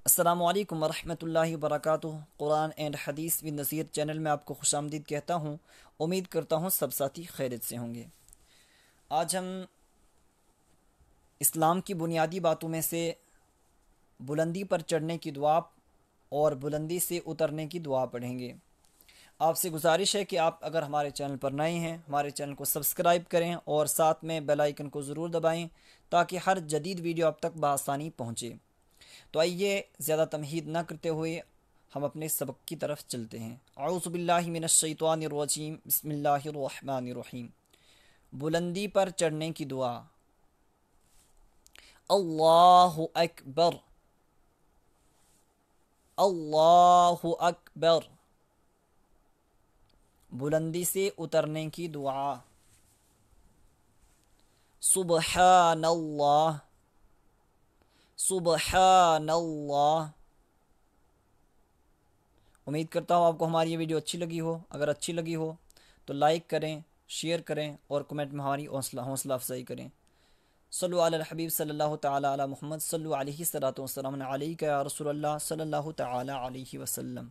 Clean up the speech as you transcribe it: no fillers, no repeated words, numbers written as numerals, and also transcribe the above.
السلام علیکم ورحمۃ اللہ وبرکاتہ۔ قرآن اینڈ حدیث ود نصیر چینل میں آپ کو خوش آمدید کہتا ہوں۔ امید کرتا ہوں سب ساتھی خیریت سے ہوں گے۔ آج ہم اسلام کی بنیادی باتوں میں سے بلندی پر چڑھنے کی دعا اور بلندی سے اترنے کی دعا پڑھیں گے۔ آپ سے گزارش ہے کہ آپ اگر ہمارے چینل پر نئے ہیں ہمارے چینل کو سبسکرائب کریں اور ساتھ میں بیل آئیکن کو ضرور دبائیں تاکہ ہر جدید ویڈیو آپ تک بآسانی پہنچے۔ تو آئیے زیادہ تمہید نہ کرتے ہوئے ہم اپنے سبق کی طرف چلتے ہیں۔ اعوذ باللہ من الشیطان الرجیم، بسم اللہ الرحمن الرحیم۔ بلندی پر چڑھنے کی دعا۔ اللہ اکبر، اللہ اکبر۔ بلندی سے اترنے کی دعا۔ سبحان اللہ، سبحان اللہ۔ امید کرتا ہوں آپ کو ہماری یہ ویڈیو اچھی لگی ہو۔ اگر اچھی لگی ہو تو لائک کریں، شیئر کریں اور کمنٹ میں ہماری حوصلہ افزائی کریں۔ صلو علی الحبیب صلی اللہ تعالی علی محمد، صلو علیہ الصلاۃ والسلام علیک یا رسول اللہ صلی اللہ تعالی علیہ وسلم۔